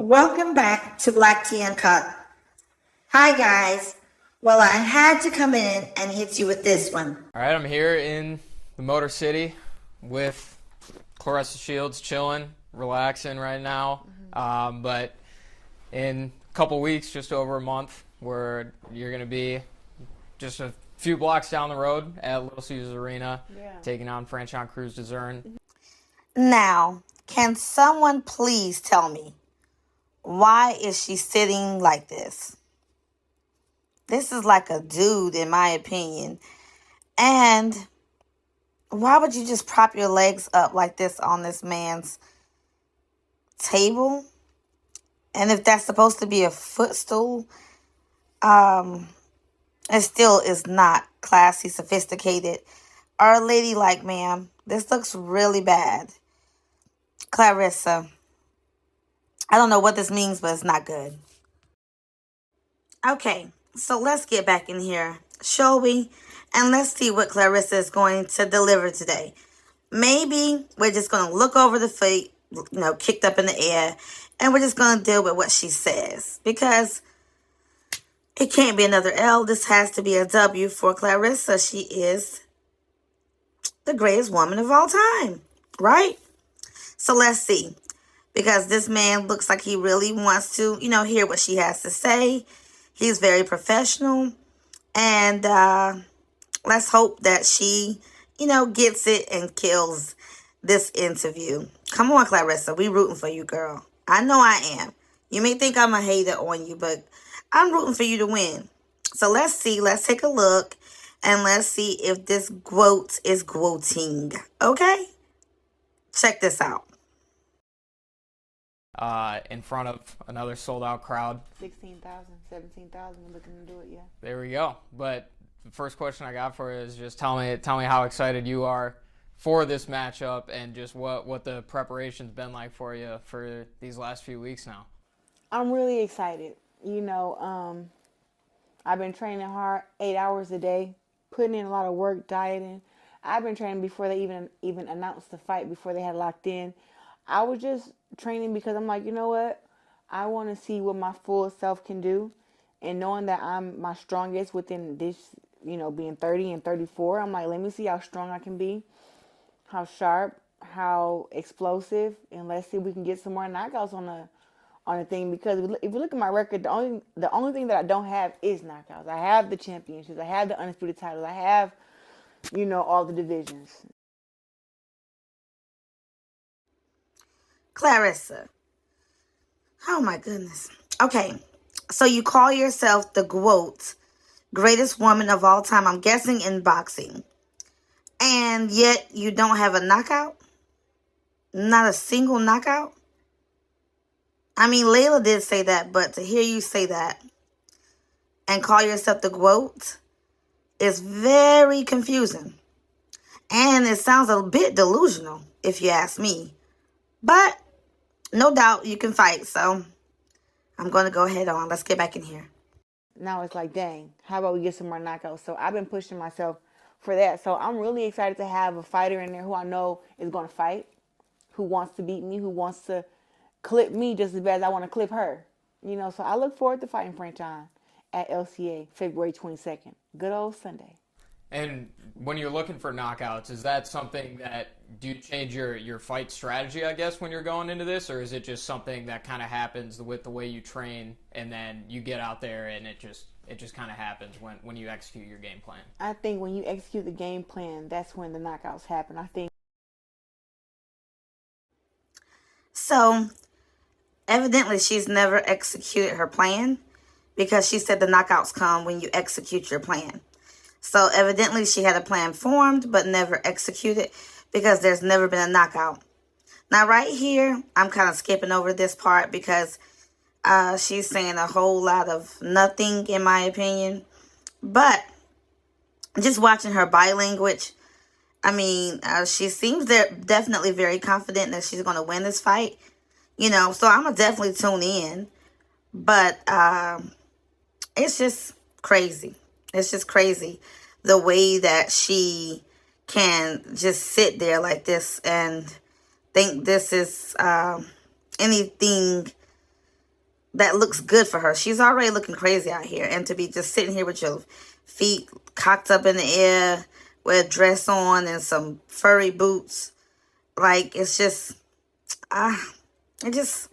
Welcome back to BlackTea Uncut. Hi guys. Well, I had to come in and hit you with this one. All right, I'm here in the Motor City with Claressa Shields, chilling, relaxing right now. But in a couple weeks, just over a month, where you're going to be just a few blocks down the road at Little Caesars Arena, taking on Franchon Crews-Dezurn. Now, can someone please tell me, why is she sitting like this? This is like a dude, in my opinion. And why would you just prop your legs up like this on this man's table? And if that's supposed to be a footstool, it still is not classy, sophisticated, or ladylike, ma'am. This looks really bad. Claressa, I don't know what this means, but it's not good. Okay, so let's get back in here, shall we? And let's see what Claressa is going to deliver today. Maybe we're just going to look over the feet, kicked up in the air, and we're just going to deal with what she says. Because it can't be another L. This has to be a W for Claressa. She is the greatest woman of all time, right? So let's see. Because this man looks like he really wants to, hear what she has to say. He's very professional. And let's hope that she, gets it and kills this interview. Come on, Claressa. We rooting for you, girl. I know I am. You may think I'm a hater on you, but I'm rooting for you to win. So let's see. Let's take a look. And let's see if this quote is quoting. Okay? Check this out. In front of another sold-out crowd. 16,000, 17,000. We're looking to do it, yeah. There we go. But the first question I got for you is just tell me how excited you are for this matchup and just what the preparation's been like for you for these last few weeks now. I'm really excited. I've been training hard, 8 hours a day, putting in a lot of work, dieting. I've been training before they even announced the fight, before they had locked in. I was just training because I'm like, you know what? I want to see what my full self can do. And knowing that I'm my strongest within this, being 30 and 34, I'm like, let me see how strong I can be, how sharp, how explosive, and let's see if we can get some more knockouts on the thing. Because if you look at my record, the only thing that I don't have is knockouts. I have the championships. I have the undisputed titles. I have, all the divisions. Claressa. Oh my goodness. Okay, so you call yourself the GOAT, greatest woman of all time, I'm guessing in boxing. And yet you don't have a knockout? Not a single knockout? I mean, Layla did say that, but to hear you say that and call yourself the GOAT is very confusing. And it sounds a bit delusional, if you ask me. But no doubt you can fight, so I'm going to go ahead on. Let's get back in here. Now it's like, dang, how about we get some more knockouts? So I've been pushing myself for that. So I'm really excited to have a fighter in there who I know is going to fight, who wants to beat me, who wants to clip me just as bad as I want to clip her. So I look forward to fighting Franchon at LCA February 22nd. Good old Sunday. And when you're looking for knockouts, is that something that, do you change your fight strategy, I guess, when you're going into this? Or is it just something that kind of happens with the way you train and then you get out there and it just kind of happens when you execute your game plan? I think when you execute the game plan, that's when the knockouts happen. I think. So, evidently she's never executed her plan because she said the knockouts come when you execute your plan. So evidently she had a plan formed but never executed because there's never been a knockout. Now right here, I'm kind of skipping over this part because she's saying a whole lot of nothing in my opinion. But just watching her body language, I mean, she seems definitely very confident that she's going to win this fight. So I'm going to definitely tune in. But it's just crazy. It's just crazy the way that she can just sit there like this and think this is anything that looks good for her. She's already looking crazy out here. And to be just sitting here with your feet cocked up in the air with a dress on and some furry boots. Like, it's just, it just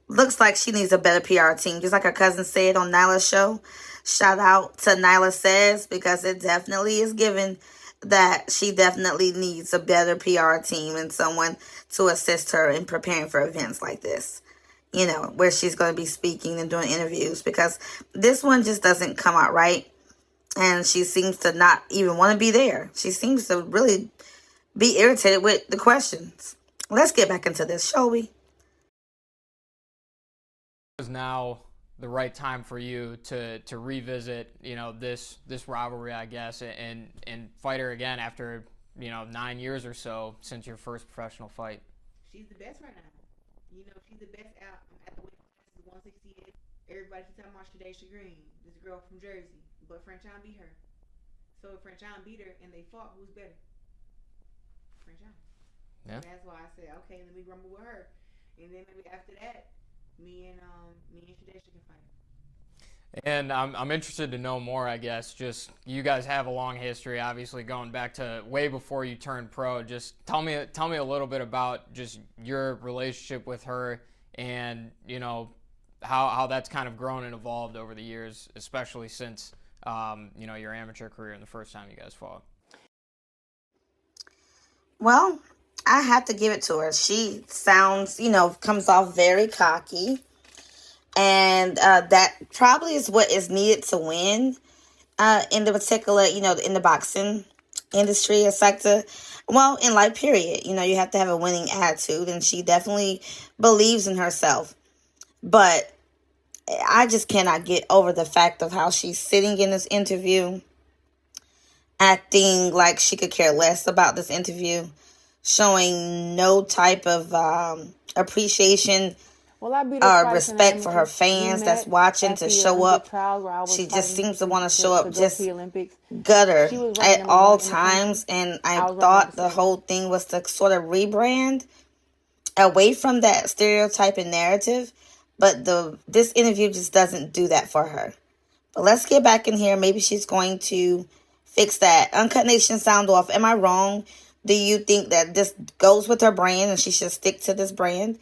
looks like she needs a better PR team. Just like her cousin said on Nyla's show. Shout out to Nyla Says, because it definitely is given that she definitely needs a better PR team and someone to assist her in preparing for events like this. You know, where she's going to be speaking and doing interviews, because this one just doesn't come out right. And she seems to not even want to be there. She seems to really be irritated with the questions. Let's get back into this, shall we? Is now the right time for you to revisit, you know, this rivalry, I guess, and fight her again after, you know, 9 years or so since your first professional fight? She's the best right now. You know, she's the best out at the weight class, 168. Everybody keeps talking about Shadaysha Green, this girl from Jersey, but Franchon beat her. So if Franchon beat her and they fought, who's better? Franchon. Yeah. And that's why I said, okay, let me rumble with her, and then maybe after that, me and Shadaysha can fight. And I'm interested to know more, I guess. Just, you guys have a long history, obviously, going back to way before you turned pro. Just tell me a little bit about just your relationship with her, and, you know, how that's kind of grown and evolved over the years, especially since, you know, your amateur career and the first time you guys fought. Well, I have to give it to her. She sounds, you know, comes off very cocky. And that probably is what is needed to win in the particular, you know, in the boxing industry or sector. Well, in life, period. You know, you have to have a winning attitude. And she definitely believes in herself. But I just cannot get over the fact of how she's sitting in this interview, acting like she could care less about this interview, showing no type of appreciation or respect for her fans that's watching to show up. She just seems to want to show up just gutter at all times. And I thought the whole thing was to sort of rebrand away from that stereotype and narrative. But this interview just doesn't do that for her. But let's get back in here. Maybe she's going to fix that. Uncut Nation sound off. Am I wrong? Do you think that this goes with her brand and she should stick to this brand?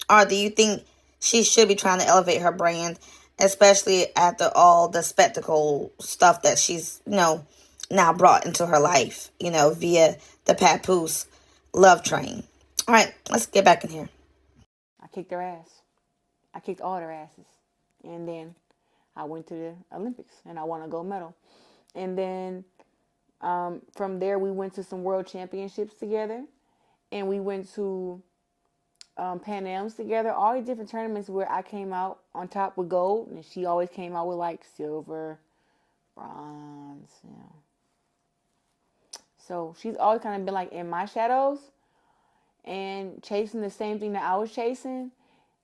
Or do you think she should be trying to elevate her brand, especially after all the spectacle stuff that she's, you know, now brought into her life, you know, via the Papoose love train? All right, let's get back in here. I kicked their ass. I kicked all their asses. And then I went to the Olympics and I won a gold medal. And then from there we went to some world championships together. And we went to Pan Am's together, all these different tournaments where I came out on top with gold, and she always came out with like silver, bronze, you know. So she's always kind of been like in my shadows and chasing the same thing that I was chasing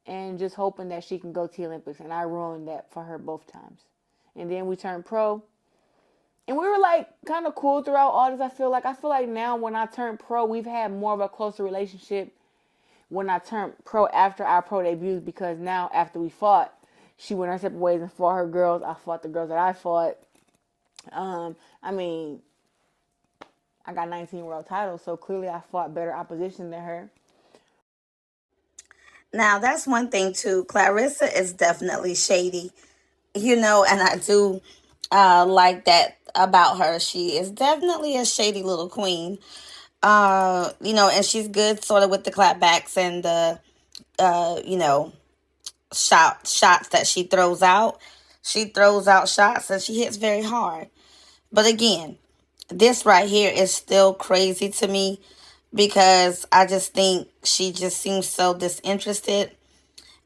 and just hoping that she can go to the Olympics, and I ruined that for her both times. And then we turned pro, and we were like kind of cool throughout all this. I feel like now when I turned pro, we've had more of a closer relationship when I turned pro after our pro debuts, because now after we fought, she went her separate ways and fought her girls. I fought the girls that I fought. I mean, I got 19 world titles, so clearly I fought better opposition than her. Now, that's one thing too. Claressa is definitely shady, you know, and I do like that about her. She is definitely a shady little queen. You know, and she's good sort of with the clapbacks and the, you know, shots that she throws out. She throws out shots and she hits very hard. But again, this right here is still crazy to me, because I just think she just seems so disinterested,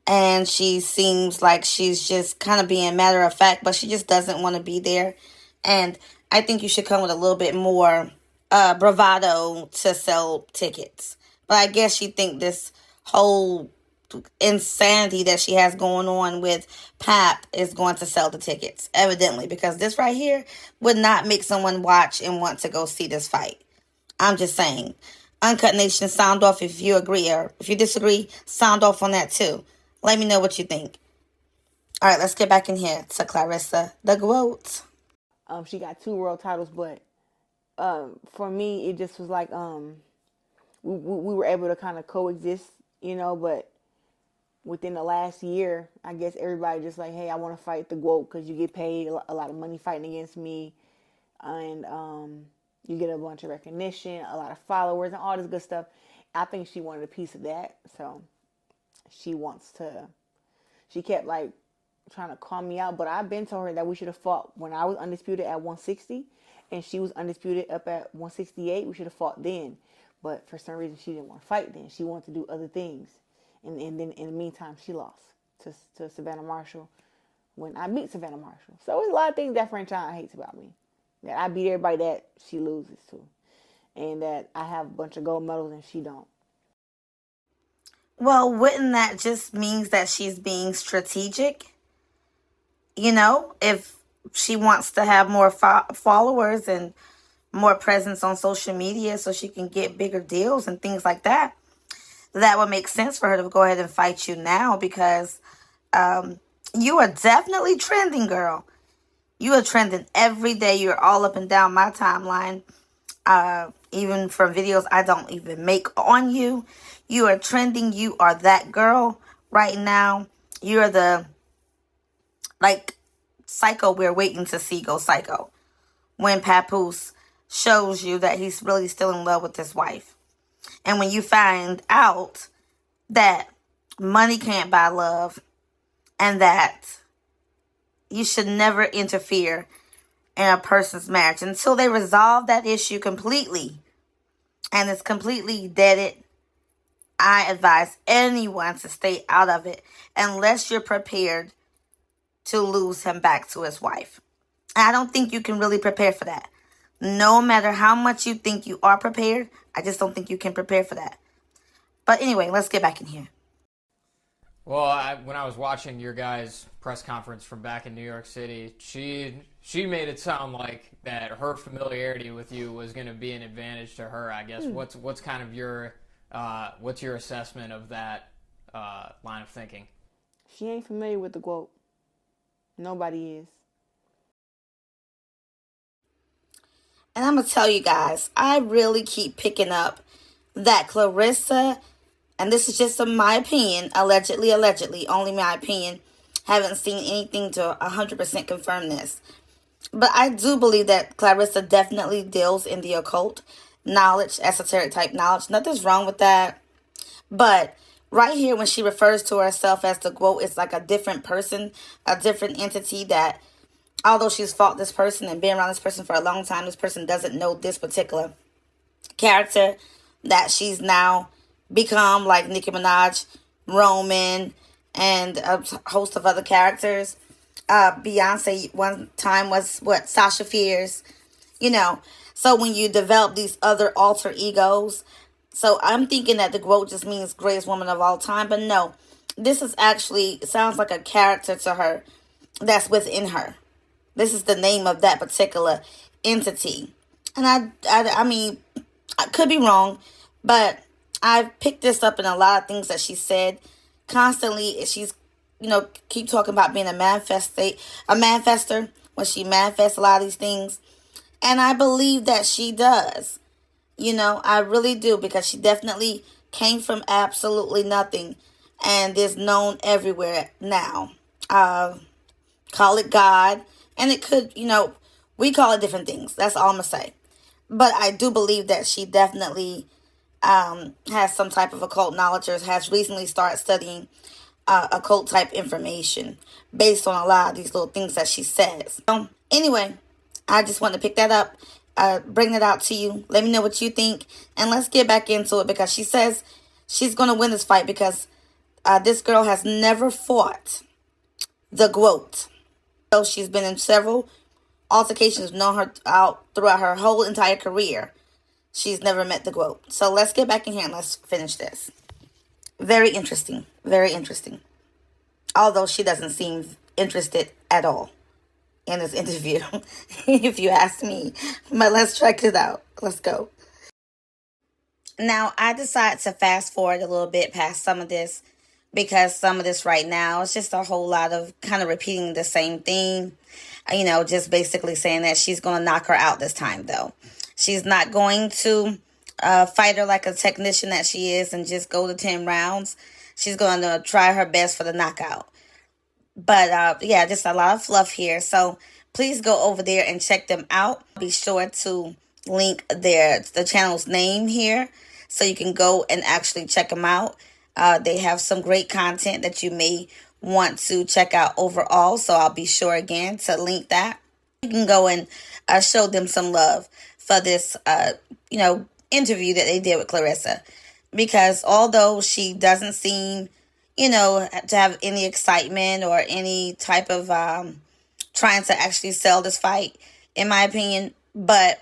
and she seems like she's just kind of being matter of fact, but she just doesn't want to be there. And I think you should come with a little bit more bravado to sell tickets. But I guess she think this whole insanity that she has going on with Pap is going to sell the tickets, evidently, because this right here would not make someone watch and want to go see this fight. I'm just saying. Uncut Nation, sound off if you agree, or if you disagree, sound off on that too. Let me know what you think. All right, let's get back in here to Claressa the Goat. She got 2 world titles, but for me, it just was like we were able to kind of coexist, but within the last year, I guess everybody just like, hey, I want to fight the GOAT because you get paid a lot of money fighting against me, and you get a bunch of recognition, a lot of followers, and all this good stuff. I think she wanted a piece of that, so she kept like trying to calm me out, but I've been told her that we should have fought when I was undisputed at 160 and she was undisputed up at 168. We should have fought then, but for some reason she didn't want to fight then. She wanted to do other things, and then in the meantime she lost to Savannah Marshall when I beat Savannah Marshall. So there's a lot of things that Franchon hates about me, that I beat everybody that she loses to, and that I have a bunch of gold medals and she don't. Well, wouldn't that just means that she's being strategic? If she wants to have more followers and more presence on social media so she can get bigger deals and things like that, that would make sense for her to go ahead and fight you now, because you are definitely trending, girl. You are trending every day. You're all up and down my timeline, even from videos I don't even make on you. You are trending. You are that girl right now. You are the, psycho we're waiting to see go psycho when Papoose shows you that he's really still in love with his wife. And when you find out that money can't buy love and that you should never interfere in a person's marriage until they resolve that issue completely and it's completely deaded, I advise anyone to stay out of it unless you're prepared to lose him back to his wife. And I don't think you can really prepare for that. No matter how much you think you are prepared, I just don't think you can prepare for that. But anyway, let's get back in here. Well, when I was watching your guys' press conference from back in New York City, she made it sound like that her familiarity with you was going to be an advantage to her, I guess. What's kind of your what's your assessment of that line of thinking? She ain't familiar with the GOAT. Nobody is. And I'm going to tell you guys, I really keep picking up that Claressa, and this is just my opinion, allegedly, only my opinion, haven't seen anything to 100% confirm this. But I do believe that Claressa definitely deals in the occult knowledge, esoteric type knowledge. Nothing's wrong with that. But right here, when she refers to herself as the GOAT, it's like a different person, a different entity that, although she's fought this person and been around this person for a long time, this person doesn't know this particular character that she's now become, like Nicki Minaj, Roman, and a host of other characters. Beyonce one time was Sasha Fierce, So when you develop these other alter egos, so I'm thinking that the GOAT just means greatest woman of all time, but no, this is actually sounds like a character to her that's within her. This is the name of that particular entity, and I mean, I could be wrong, but I've picked this up in a lot of things that she said constantly. She's keep talking about being a manifester when she manifests a lot of these things. And I believe that she does. I really do, because she definitely came from absolutely nothing and is known everywhere now. Call it God. And it could, we call it different things. That's all I'm going to say. But I do believe that she definitely has some type of occult knowledge, or has recently started studying occult type information based on a lot of these little things that she says. Anyway, I just want to pick that up, bring it out to you. Let me know what you think, and let's get back into it, because she says she's going to win this fight because this girl has never fought the GOAT. So she's been in several altercations, known her out throughout her whole entire career. She's never met the GOAT. So let's get back in here and let's finish this. Very interesting. Very interesting. Although she doesn't seem interested at all in this interview, if you ask me. But let's check it out. Let's go. Now, I decided to fast forward a little bit past some of this because some of this right now is just a whole lot of kind of repeating the same thing. Just basically saying that she's going to knock her out this time, though. She's not going to fight her like a technician that she is and just go to 10 rounds. She's going to try her best for the knockout. But yeah, just a lot of fluff here. So please go over there and check them out. Be sure to link the channel's name here so you can go and actually check them out. They have some great content that you may want to check out overall. So I'll be sure again to link that. You can go and show them some love for this, interview that they did with Claressa. Because although she doesn't seem, to have any excitement or any type of trying to actually sell this fight, in my opinion, but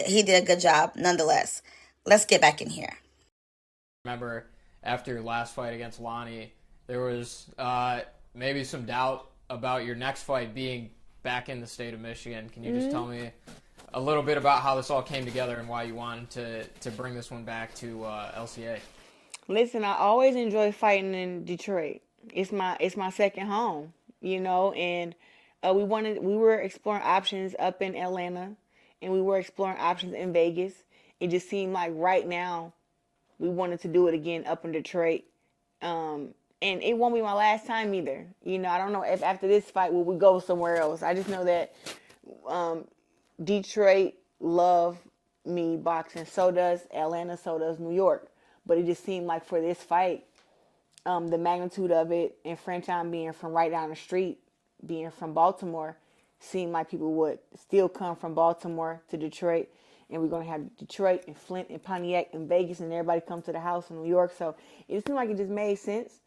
he did a good job nonetheless. Let's get back in here. Remember, after your last fight against Lonnie, there was maybe some doubt about your next fight being back in the state of Michigan. Can you just tell me a little bit about how this all came together and why you wanted to bring this one back to LCA? Listen, I always enjoy fighting in Detroit. It's my second home, and we were exploring options up in Atlanta, and we were exploring options in Vegas. It just seemed like right now we wanted to do it again up in Detroit. And it won't be my last time either. I don't know if after this fight will we go somewhere else. I just know that Detroit love me boxing. So does Atlanta, so does New York. But it just seemed like for this fight, the magnitude of it, and Franchon being from right down the street, being from Baltimore, seemed like people would still come from Baltimore to Detroit. And we're going to have Detroit and Flint and Pontiac and Vegas, and everybody come to the house in New York. So it seemed like it just made sense.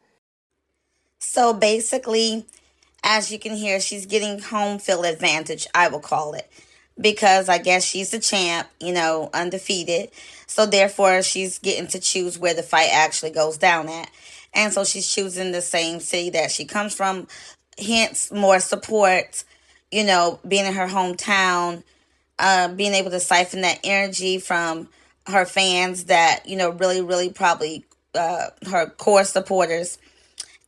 So basically, as you can hear, she's getting home field advantage, I will call it. Because I guess she's the champ, undefeated. So therefore, she's getting to choose where the fight actually goes down at. And so she's choosing the same city that she comes from. Hence, more support, being in her hometown. Being able to siphon that energy from her fans that, really, really probably her core supporters.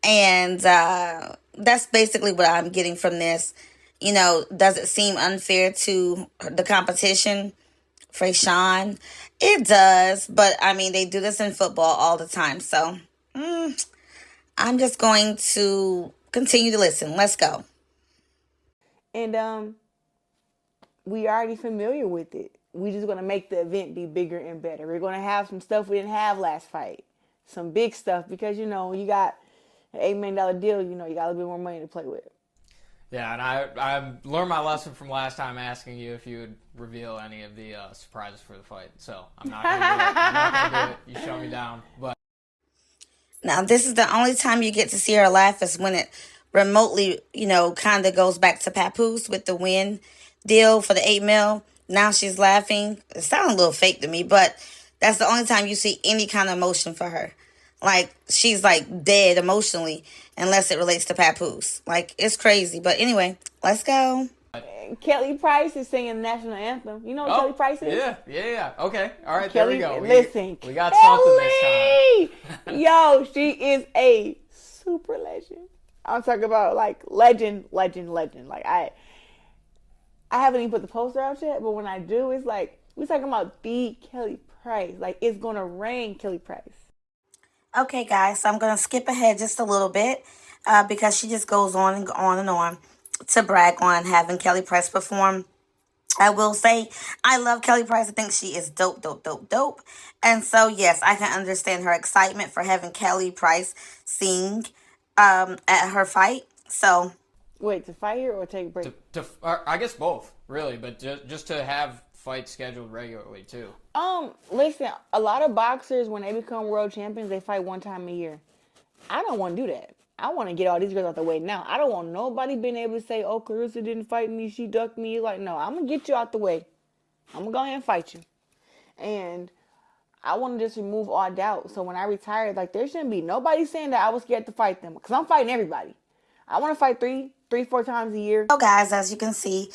And that's basically what I'm getting from this. Does it seem unfair to the competition, Franchon? It does, but I mean, they do this in football all the time. So I'm just going to continue to listen. Let's go. And we already familiar with it. We just going to make the event be bigger and better. We're going to have some stuff we didn't have last fight. Some big stuff because, you got an $8 million deal, you got a little bit more money to play with. Yeah, and I learned my lesson from last time asking you if you would reveal any of the surprises for the fight. So I'm not going to do it. I'm not going to do it. You shut me down. But now, this is the only time you get to see her laugh is when it remotely, kind of goes back to Papoose with the win deal for the $8 million. Now she's laughing. It sounds a little fake to me, but that's the only time you see any kind of emotion for her. Like, she's like dead emotionally unless it relates to Papoose. Like, it's crazy. But anyway, let's go. Kelly Price is singing the national anthem. You know what Kelly Price is? Yeah. Okay. All right, Kelly, there we go. Listen, we got something this time. Yo, she is a super legend. I'm talking about like legend. Like I haven't even put the poster out yet, but when I do, it's like we're talking about the Kelly Price. Like, it's gonna rain Kelly Price. Okay, guys, so I'm going to skip ahead just a little bit because she just goes on and on to brag on having Kelly Price perform. I will say I love Kelly Price. I think she is dope. And so, yes, I can understand her excitement for having Kelly Price sing at her fight. So, wait, to fight her or take a break? I guess both, really, but just to have fights scheduled regularly, too. Listen, a lot of boxers, when they become world champions, they fight one time a year. I don't want to do that. I want to get all these girls out the way now. I don't want nobody being able to say, oh, Claressa didn't fight me, she ducked me. Like, no, I'm going to get you out the way. I'm going to go ahead and fight you. And I want to just remove all doubt. So when I retired, like, there shouldn't be nobody saying that I was scared to fight them. Because I'm fighting everybody. I want to fight three, 4 times a year. So, guys, as you can see,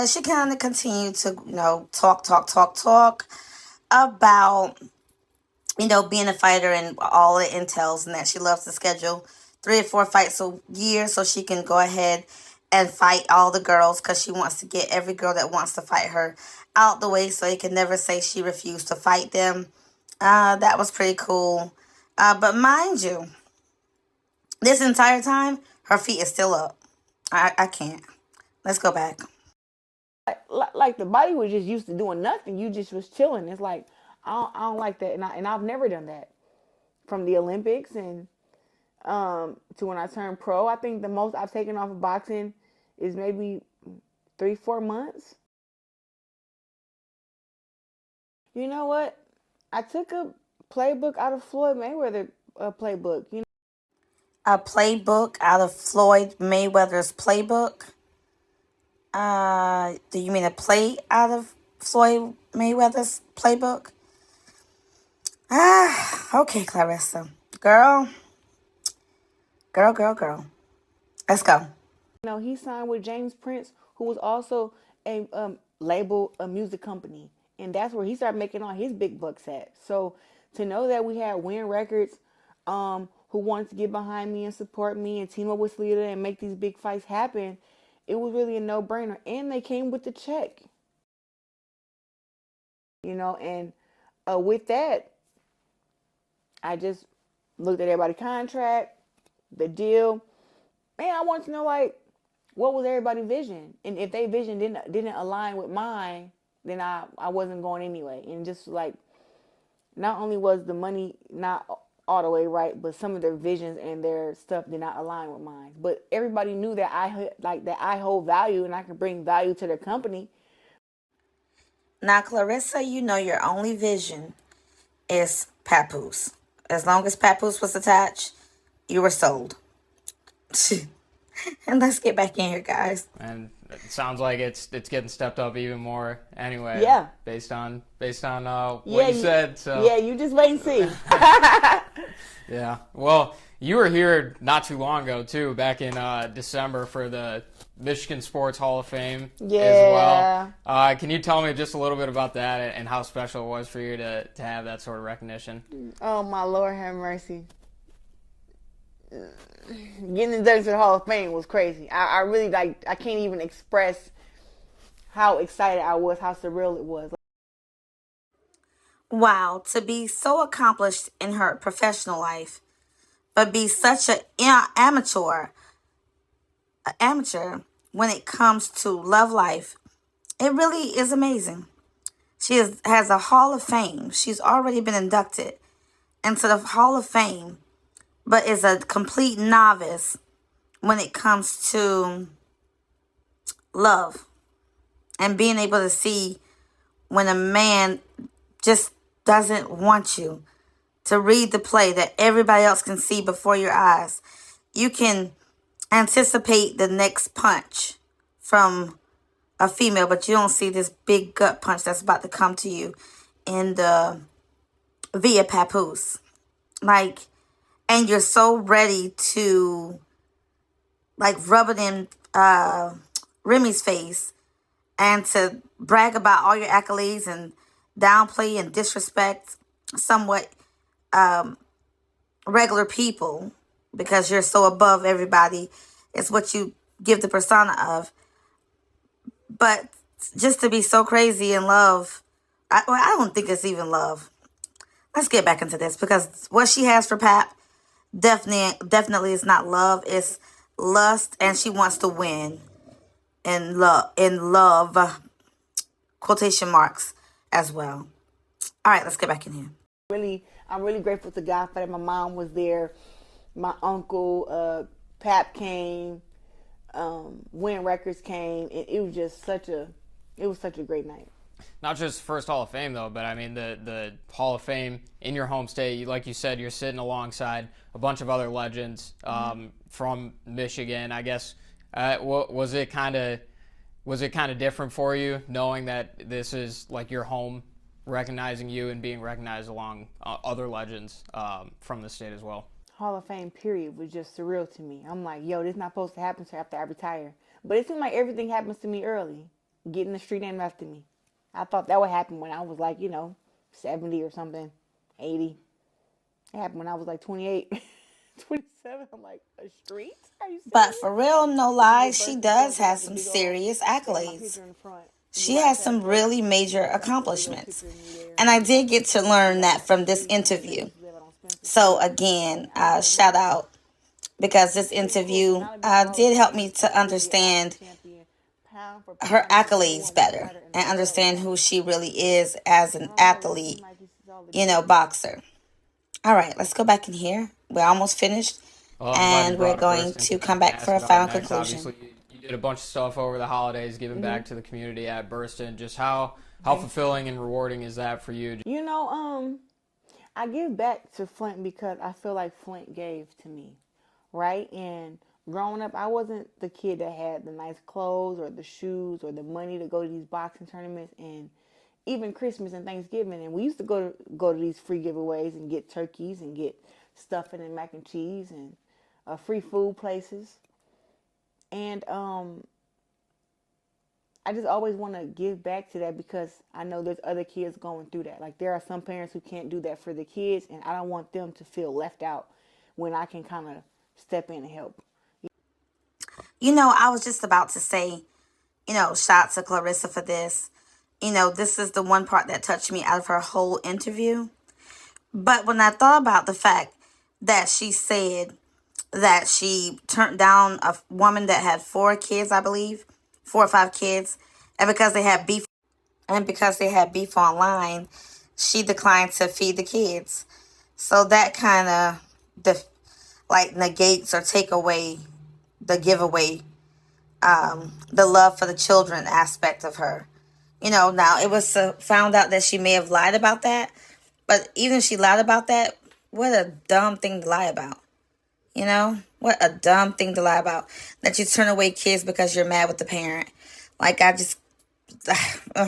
she kind of continued to, talk about being a fighter and all it entails, and that she loves to schedule 3 or 4 fights a year so she can go ahead and fight all the girls, because she wants to get every girl that wants to fight her out the way so you can never say she refused to fight them. That was pretty cool. But mind you, this entire time, her feet is still up. I can't. Let's go back. Like the body was just used to doing nothing. You just was chilling. It's like I don't like that, and I've never done that from the Olympics and to when I turned pro. I think the most I've taken off of boxing is maybe 3-4 months. You know what? I took a playbook out of Floyd Mayweather playbook. A playbook out of Floyd Mayweather's playbook. Do you mean a play out of Floyd Mayweather's playbook? Okay, Claressa. Girl. Let's go. He signed with James Prince, who was also a label, a music company. And that's where he started making all his big bucks at. So to know that we had Win Records who wanted to get behind me and support me and team up with Lita and make these big fights happen, it was really a no-brainer. And they came with the check. And with that, I just looked at everybody's contract, the deal. Man, I wanted to know, what was everybody's vision? And if their vision didn't align with mine, then I wasn't going anyway. And just not only was the money not all the way right, but some of their visions and their stuff did not align with mine. But everybody knew that I hold value and I can bring value to their company. Now, Claressa, your only vision is Papoose. As long as Papoose was attached, you were sold. And let's get back in here, guys. And it sounds like it's getting stepped up even more anyway. Yeah. Based on what you said. So yeah, you just wait and see. Yeah. Well, you were here not too long ago too, back in December for the Michigan Sports Hall of Fame as well. Can you tell me just a little bit about that and how special it was for you to have that sort of recognition? Oh, my Lord have mercy. Getting inducted to the Hall of Fame was crazy. I really I can't even express how excited I was, how surreal it was. Wow, to be so accomplished in her professional life, but be such an amateur when it comes to love life, it really is amazing. She has a Hall of Fame. She's already been inducted into the Hall of Fame, but is a complete novice when it comes to love and being able to see when a man just doesn't want you, to read the play that everybody else can see before your eyes. You can anticipate the next punch from a female, but you don't see this big gut punch that's about to come to you via Papoose. And you're so ready to rub it in Remy's face and to brag about all your accolades and downplay and disrespect somewhat regular people because you're so above everybody. It's what you give the persona of. But just to be so crazy in love, I don't think it's even love. Let's get back into this, because what she has for Pap definitely is not love. It's lust, and she wants to win in love, quotation marks as well. All right, let's get back in here. I'm really grateful to God for that. My mom was there, my uncle, Pap came, Win Records came, and it was just such a great night. Not just first Hall of Fame though, but I mean the Hall of Fame in your home state. Like you said, you're sitting alongside a bunch of other legends from Michigan. I guess was it kind of different for you knowing that this is like your home, recognizing you and being recognized along other legends from the state as well? Hall of Fame period was just surreal to me. I'm like, yo, this is not supposed to happen until after I retire. But it seemed like everything happens to me early. Getting the street name after me. I thought that would happen when I was 70 or something, 80. It happened when I was like 28, 27. I'm like, a street? Are you But serious? for real, no This is lies, what she birth control does do, have like a some big old, serious they got my accolades. picture in the front. You She ride has past some birth, really major they go accomplishments. picture of me there. And I did get to They learn got that from the this street sign that interview. used to live out on Spencer So Street. again, I was like, shout man, out, because this pretty cool. And interview not to mention all the did help me things to to be an African understand champion, pound for her pound, the number accolades one woman better fighter in the and world. understand Like, who she really is as I an don't know, it seemed athlete, like this is all a you know, joke. boxer. All right, let's go back in here. We're almost finished. Well, I'm glad you And we're brought up going Burston to because I come was going back to for ask a about it final next. conclusion. Obviously, you did a bunch of stuff over the holidays, giving back to the community at Burston. Just how fulfilling and rewarding is that for you? You know, I give back to Flint because I feel like Flint gave to me, right? And growing up, I wasn't the kid that had the nice clothes or the shoes or the money to go to these boxing tournaments and even Christmas and Thanksgiving. And we used to go to these free giveaways and get turkeys and get stuffing and mac and cheese and free food places. And I just always want to give back to that because I know there's other kids going through that. Like there are some parents who can't do that for the kids, and I don't want them to feel left out when I can kind of step in and help. You know, I was just about to say, you know, shout out to Claressa for this. You know, this is the one part that touched me out of her whole interview. But when I thought about the fact that she said that she turned down a woman that had 4 kids, I believe, 4 or 5 kids, and because they had beef online, she declined to feed the kids. So that kind of negates or take away the giveaway, the love for the children aspect of her. You know, now it was found out that she may have lied about that, but even if she lied about that, what a dumb thing to lie about. You know, what a dumb thing to lie about. That you turn away kids because you're mad with the parent. Like, I just,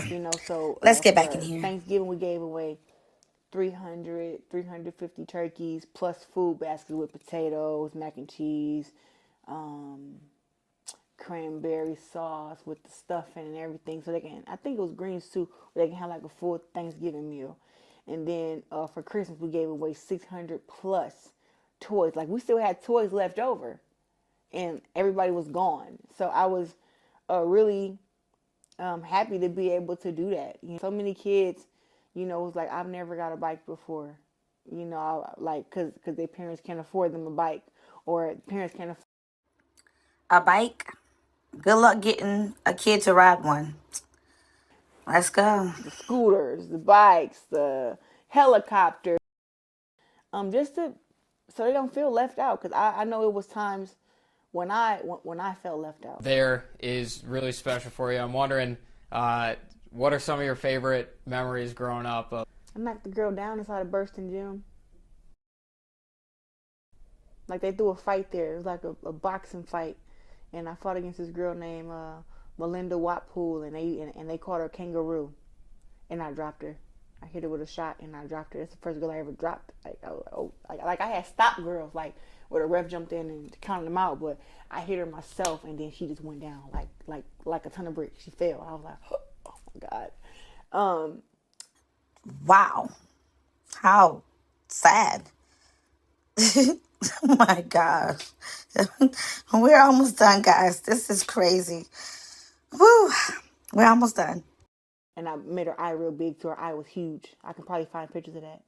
You know, so let's get back in for here. Thanksgiving, we gave away 350 turkeys plus food baskets with potatoes, mac and cheese, um, cranberry sauce with the stuffing and everything. So they can, I think it was greens too, where they can have like a full Thanksgiving meal. And then for Christmas, we gave away 600 plus toys. Like we still had toys left over, and everybody was gone. So I was really happy to be able to do that. You know, so many kids, you know, was like, I've never got a bike before. You know, like, cause their parents can't afford them a bike, or parents can't afford A bike? Good luck getting a kid to ride one. Let's go. the scooters, the bikes, the helicopters, just to so they don't feel left out. Cause I know it was times when I felt left out. There is really special for you. I'm wondering, what are some of your favorite memories growing up? I knocked the girl down inside a bursting gym. Like they threw a fight there. It was like a boxing fight, and I fought against this girl named Melinda Watpool, and they called her Kangaroo, and I dropped her. I hit her with a shot, and I dropped her. That's the first girl I ever dropped. Like I was like, oh, like I had stopped girls, like where the ref jumped in and counted them out, but I hit her myself, and then she just went down like a ton of bricks. She fell. I was like, oh my god. Wow. How sad. Oh my gosh. We're almost done, guys. This is crazy. Whew. We're almost done. And I made her eye real big, so her eye was huge. I can probably find pictures of that.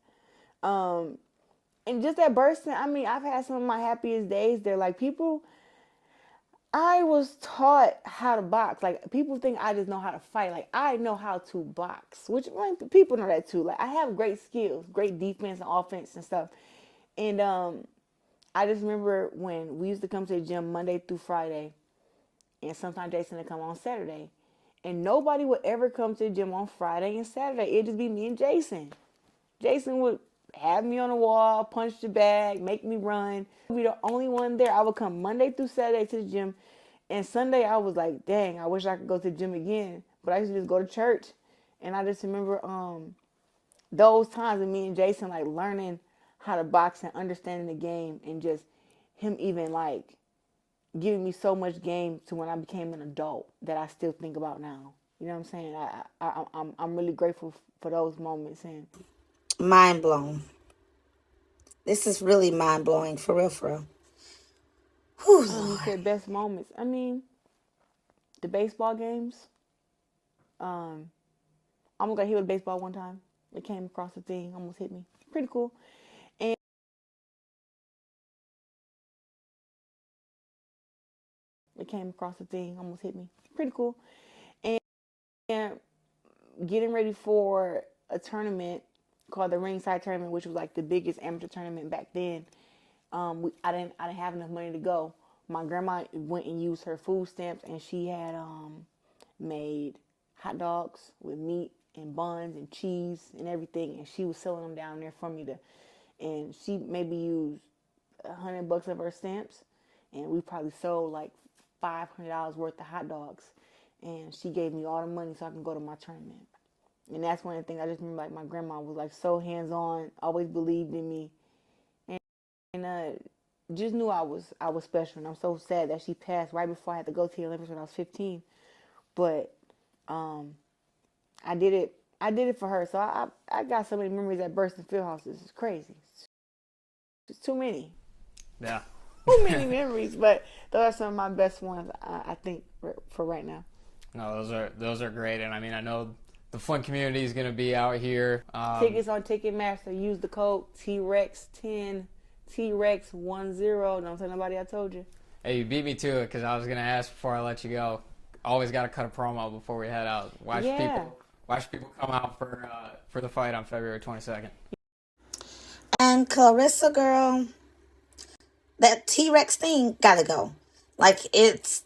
And just that bursting, I mean, I've had some of my happiest days there. Like people, I was taught how to box. Like people think I just know how to fight. Like I know how to box, which people know that too. Like I have great skills, great defense and offense and stuff. And I just remember when we used to come to the gym Monday through Friday, and sometimes Jason would come on Saturday. And nobody would ever come to the gym on Friday and Saturday. It'd just be me and Jason. Jason would have me on the wall, punch the bag, make me run. I'd be the only one there. I would come Monday through Saturday to the gym. And Sunday I was like, dang, I wish I could go to the gym again. But I used to just go to church. And I just remember those times with me and Jason like learning how to box and understanding the game, and just him even like giving me so much game to when I became an adult that I still think about now. You know what I'm saying? I'm really grateful for those moments. And Mind blown. This is really mind-blowing, for real, for real. Whew, You Lord. said best moments. I mean, the baseball games. I almost got hit with baseball one time. It came across the thing, almost hit me. Pretty cool. And it came across the thing, almost hit me. Pretty cool. And getting ready for a tournament called the Ringside Tournament, which was like the biggest amateur tournament back then. I didn't have enough money to go. My grandma went and used her food stamps, and she had made hot dogs with meat and buns and cheese and everything, and she was selling them down there for me to. And she maybe used $100 of her stamps, and we probably sold like $500 worth of hot dogs. And she gave me all the money so I can go to my tournament. And that's one of the things I just remember. Like my grandma was like so hands on, always believed in me, and just knew I was special. And I'm so sad that she passed right before I had to go to the Olympics when I was 15. But I did it for her. So I got so many memories at Bursting Field Houses. It's crazy. It's too many. Yeah. Too many memories. But those are some of my best ones, I think, for right now. No, those are great, and I mean I know the Flint community is going to be out here. Tickets on Ticketmaster. Use the code TREX10, TREX10. Don't tell nobody I told you. Hey, you beat me to it because I was going to ask before I let you go. Always got to cut a promo before we head out. Why should people come out for the fight on February 22nd? And Claressa, girl, that T-Rex thing gotta go. Like, it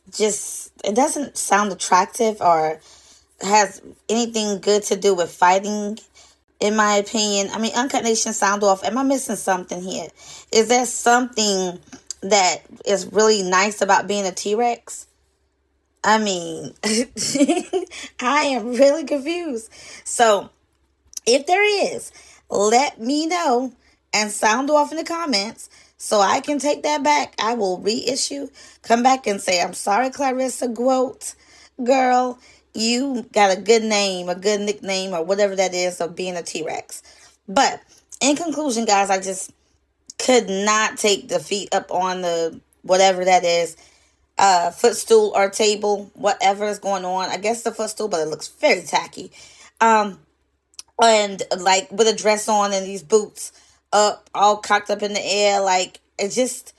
doesn't sound attractive or has anything good to do with fighting, in my opinion. I mean, Uncut Nation, sound off. Am I missing something here? Is there something that is really nice about being a T-Rex? I mean, I am really confused. So, if there is, let me know and sound off in the comments so I can take that back. I will reissue, come back and say, I'm sorry, Claressa Quote girl, you got a good name, a good nickname, or whatever that is of being a T-Rex. But in conclusion, guys, I just could not take the feet up on the whatever that is, footstool or table, whatever is going on. I guess the footstool, but it looks very tacky. And like with a dress on and these boots up, all cocked up in the air, like it just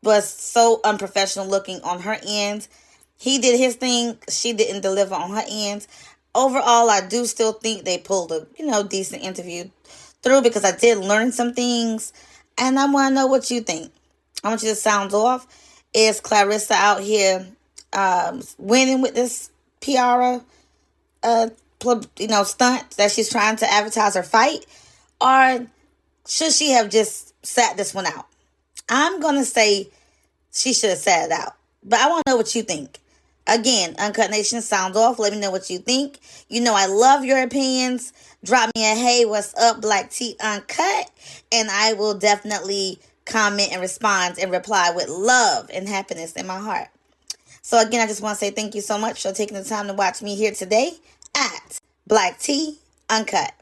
was so unprofessional looking on her end. He did his thing, she didn't deliver on her end. Overall, I do still think they pulled a decent interview through because I did learn some things, and I want to know what you think. I want you to sound off. Is Claressa out here winning with this PR stunt that she's trying to advertise her fight, or should she have just sat this one out? I'm gonna say she should have sat it out, but I want to know what you think. Again, Uncut Nation, sound off. Let me know what you think. You know I love your opinions. Drop me a hey, what's up, BlackTea Uncut, and I will definitely comment and respond and reply with love and happiness in my heart. So again, I just want to say thank you so much for taking the time to watch me here today at BlackTea Uncut.